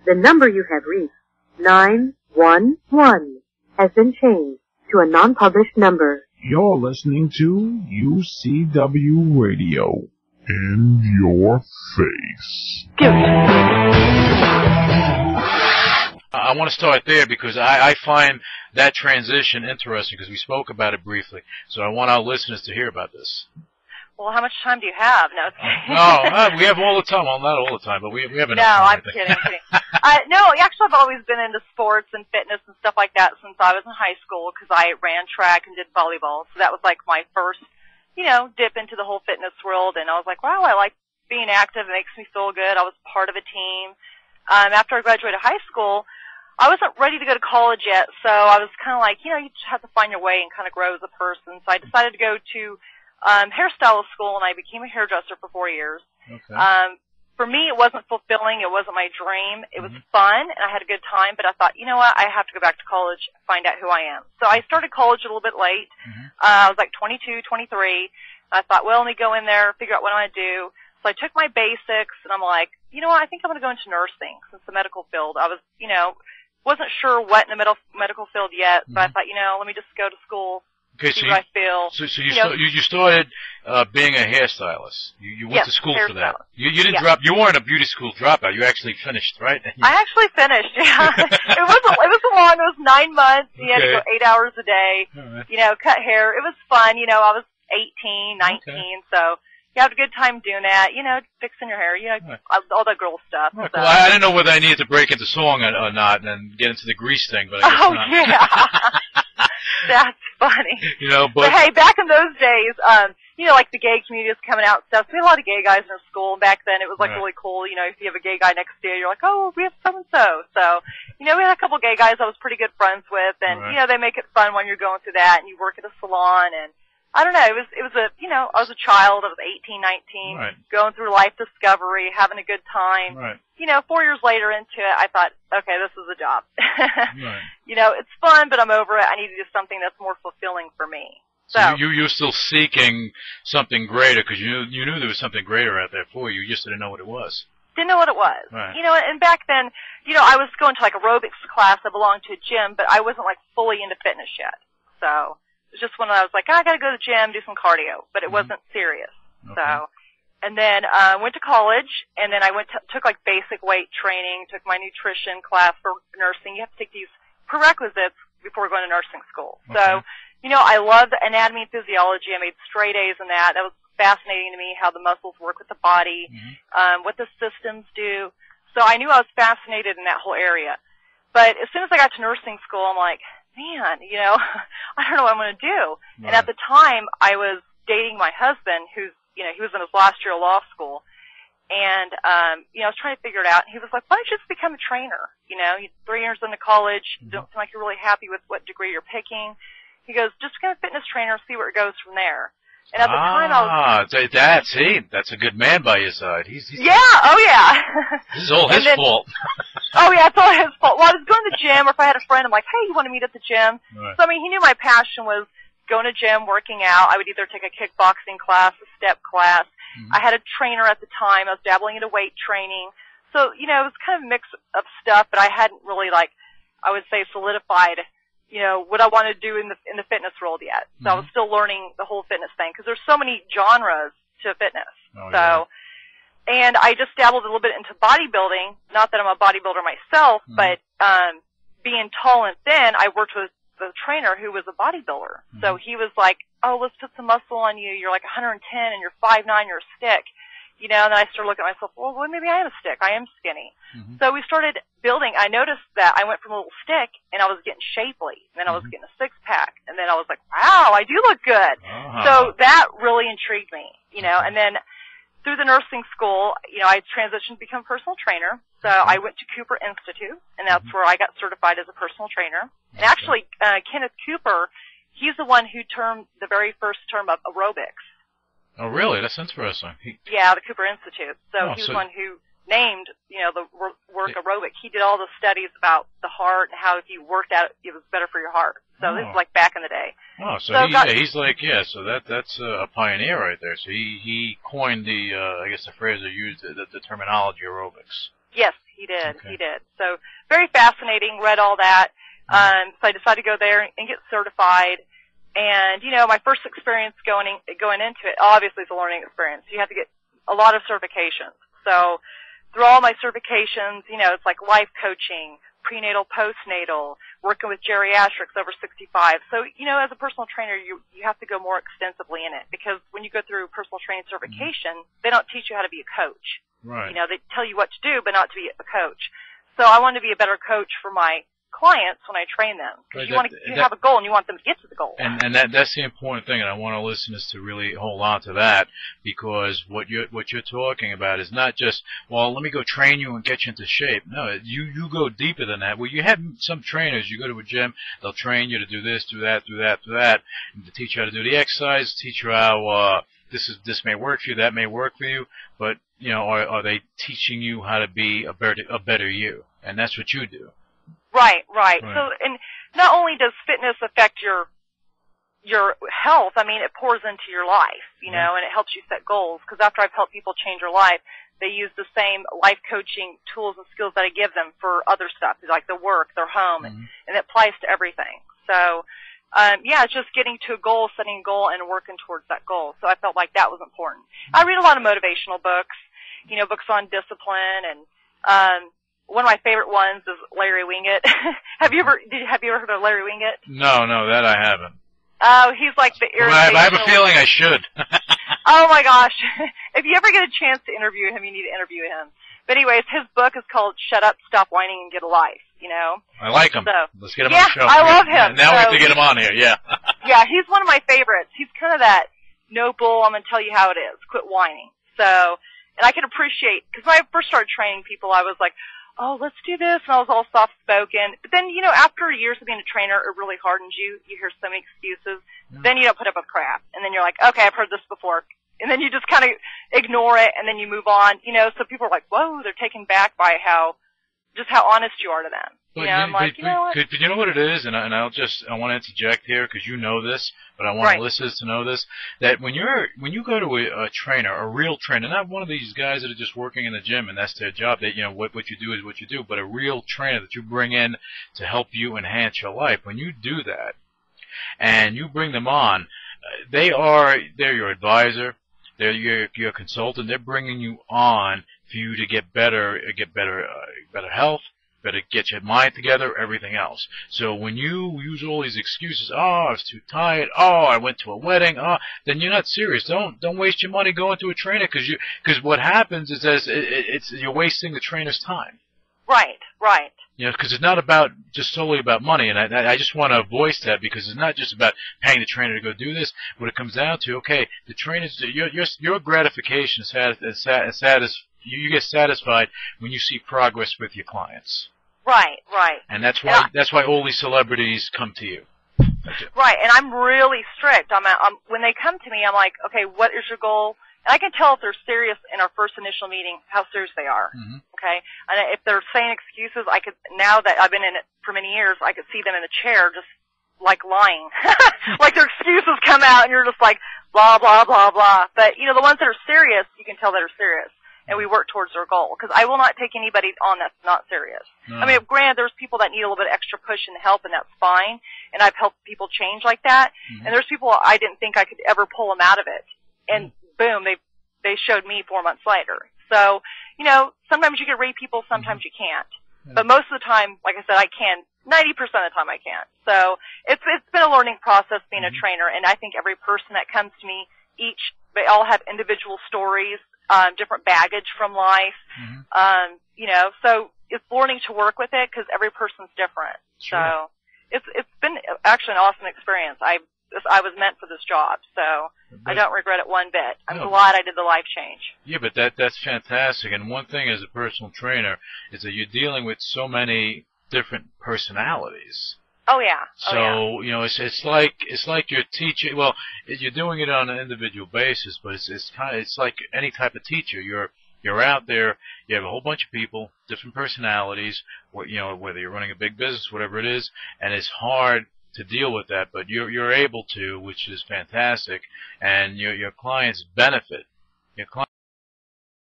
The number you have reached, 911, has been changed to a non-published number. You're listening to UCW Radio. In your face. I want to start there because I find that transition interesting because we spoke about it briefly. So I want our listeners to hear about this. Well, how much time do you have? No, we have all the time. Well, not all the time, but we have enough time. No, I'm kidding. No, actually, I've always been into sports and fitness and stuff like that since I was in high school because I ran track and did volleyball. So that was like my first, dip into the whole fitness world. And I was like, wow, I like being active. It makes me feel good. I was part of a team. After I graduated high school, I wasn't ready to go to college yet. So I was kind of like, you just have to find your way and kind of grow as a person. So I decided to go to hairstylist school, and I became a hairdresser for 4 years. Okay. For me, it wasn't fulfilling. It wasn't my dream. It was fun, and I had a good time, but I thought, you know what, I have to go back to college, find out who I am. So I started college a little bit late. I was like 22, 23. I thought, well, let me go in there, figure out what I want to do. So I took my basics, and I'm like, you know what, I think I'm going to go into nursing since the medical field. I was, wasn't sure what in the medical field yet, but I thought, let me just go to school. Okay, see what I feel. So you started being a hairstylist. You went to school for that. You didn't drop. You weren't a beauty school dropout. You actually finished, right? I actually finished. Yeah, it was long. It was 9 months. You had to go 8 hours a day. Right. Cut hair. It was fun. I was 18, 19, so. You have a good time doing that, fixing your hair, all that girl stuff. Right, so. Well, I didn't know whether I needed to break into song or not and get into the grease thing, but I guess not. Yeah. That's funny. But hey, back in those days, like the gay community was coming out and stuff. So we had a lot of gay guys in our school, and back then it was really cool. If you have a gay guy next to you, you're like, oh, we have so-and-so. So, we had a couple gay guys I was pretty good friends with, and, they make it fun when you're going through that, and you work at a salon, and I don't know, it was a, I was a child, I was 18, 19, going through life discovery, having a good time. Right. 4 years later into it, I thought, okay, this is a job. It's fun, but I'm over it. I need to do something that's more fulfilling for me. So you're still seeking something greater because you knew there was something greater out there for you. You just didn't know what it was. Didn't know what it was. Right. And back then, I was going to like aerobics class. I belonged to a gym, but I wasn't like fully into fitness yet. So it was just when I was like, I got to go to the gym, do some cardio, but it wasn't serious. Okay. So, and then went to college, and then I took like basic weight training, took my nutrition class for nursing. You have to take these prerequisites before going to nursing school. Okay. So, I loved anatomy and physiology. I made straight A's in that. That was fascinating to me, how the muscles work with the body, what the systems do. So I knew I was fascinated in that whole area. But as soon as I got to nursing school, I'm like, man, I don't know what I'm going to do. Right. And at the time, I was dating my husband, who's, he was in his last year of law school. And, I was trying to figure it out. And he was like, why don't you just become a trainer? You're 3 years into college. You don't seem like you're really happy with what degree you're picking. He goes, just become a fitness trainer, see where it goes from there. And at the time, I was... that's a good man by your side. He's yeah, oh yeah. This is all his fault. Oh yeah, it's all his fault. Well, I was going to the gym, or if I had a friend, I'm like, hey, you want to meet at the gym? Right. So, he knew my passion was going to gym, working out. I would either take a kickboxing class, a step class. I had a trainer at the time. I was dabbling into weight training. So, it was kind of a mix of stuff, but I hadn't really, I would say, solidified what I want to do in the fitness world yet. So I was still learning the whole fitness thing because there's so many genres to fitness. And I just dabbled a little bit into bodybuilding. Not that I'm a bodybuilder myself, but being tall and thin, I worked with the trainer who was a bodybuilder. So he was like, oh, let's put some muscle on you. You're like 110 and you're 5'9", you're a stick. And then I started looking at myself, well, maybe I am a stick. I am skinny. So we started building. I noticed that I went from a little stick, and I was getting shapely. And then I was getting a six-pack. And then I was like, wow, I do look good. So that really intrigued me, And then through the nursing school, I transitioned to become a personal trainer. So I went to Cooper Institute, and that's where I got certified as a personal trainer. And actually, Kenneth Cooper, he's the one who termed the very first term of aerobics. Oh, really? That's interesting. Yeah, the Cooper Institute. So he was one who named, the work aerobic. He did all the studies about the heart and how if you worked out, it was better for your heart. So this is like back in the day. Oh, so he's like, so that's a pioneer right there. So he coined the, I guess the phrase they used, the terminology aerobics. Yes, He did. Okay. He did. So very fascinating. Read all that. So I decided to go there and get certified. And, you know, my first experience going into it, obviously it's a learning experience. You have to get a lot of certifications. So through all my certifications, you know, it's like life coaching, prenatal, postnatal, working with geriatrics over 65. So, you know, as a personal trainer, you have to go more extensively in it, because when you go through personal training certification, they don't teach you how to be a coach. Right. You know, they tell you what to do, but not to be a coach. So I want to be a better coach for my clients when I train them, because you have a goal and you want them to get to the goal. And that's the important thing, and I want our listeners to really hold on to that, because what you're talking about is not just, well, let me go train you and get you into shape. No, you go deeper than that. Well, you have some trainers, you go to a gym, they'll train you to do this, do that, and to teach you how to do the exercise, teach you how this may work for you, that may work for you, but you know, are they teaching you how to be a better you? And that's what you do. Right. So, and not only does fitness affect your health, I mean, it pours into your life, you know, and it helps you set goals. Because after I've helped people change their life, they use the same life coaching tools and skills that I give them for other stuff, like their work, their home, and it applies to everything. So, it's just getting to a goal, setting a goal, and working towards that goal. So I felt like that was important. I read a lot of motivational books, you know, books on discipline, and one of my favorite ones is Larry Winget. Have you ever heard of Larry Winget? No, that I haven't. Oh, he's like the irritational. I have a feeling I should. Oh my gosh. If you ever get a chance to interview him, you need to interview him. But anyways, his book is called Shut Up, Stop Whining, and Get a Life, you know? I like him. So, let's get him on the show. I love him. Now we have to get him on here, yeah. Yeah, he's one of my favorites. He's kind of that, no bull, I'm going to tell you how it is. Quit whining. So, and I can appreciate, because when I first started training people, I was like, oh, let's do this, and I was all soft-spoken. But then, you know, after years of being a trainer, it really hardens you. You hear so many excuses. Then you don't put up with crap. And then you're like, okay, I've heard this before. And then you just kind of ignore it, and then you move on. You know, so people are like, whoa, they're taken back by how honest you are to them. You know, I'm like, you know what? But you know what it is, and I want to interject here, because you know this, but I want the listeners to know this, that when you go to a trainer, a real trainer, not one of these guys that are just working in the gym and that's their job, that, you know, what you do is what you do, but a real trainer that you bring in to help you enhance your life, when you do that, and you bring them on, they're your advisor, they're your consultant, they're bringing you on for you to get better health, better get your mind together, everything else. So when you use all these excuses, oh, I was too tired, oh, I went to a wedding, oh, then you're not serious. Don't waste your money going to a trainer, because what happens is you're wasting the trainer's time. Right. You know, because it's not just solely about money, and I just want to voice that, because it's not just about paying the trainer to go do this. What it comes down to, okay, the trainers, your gratification you get satisfied when you see progress with your clients. Right. And that's why all these celebrities come to you. Right, and I'm really strict. When they come to me, I'm like, okay, what is your goal? And I can tell if they're serious in our first initial meeting how serious they are. Okay, and if they're saying excuses, now that I've been in it for many years, I could see them in a chair just like lying, like their excuses come out, and you're just like blah blah blah blah. But you know, the ones that are serious, you can tell that are serious. And we work towards their goal, because I will not take anybody on that's not serious. I mean, granted, there's people that need a little bit extra push and help, and that's fine. And I've helped people change like that. And there's people I didn't think I could ever pull them out of it, and boom, they showed me 4 months later. So, you know, sometimes you can rate people, sometimes you can't. But most of the time, like I said, I can. 90% of the time, I can't. So it's been a learning process being a trainer, and I think every person that comes to me, they all have individual stories. Different baggage from life, you know, so it's learning to work with it, because every person's different. Sure. So it's been actually an awesome experience. I was meant for this job, so I don't regret it one bit. I'm glad I did the life change. Yeah, but that's fantastic. And one thing as a personal trainer is that you're dealing with so many different personalities. Oh yeah. So you know, it's like you're teaching. Well, you're doing it on an individual basis, but it's like any type of teacher. You're out there. You have a whole bunch of people, different personalities. You know, whether you're running a big business, whatever it is, and it's hard to deal with that. But you're able to, which is fantastic, and your clients benefit. Your clients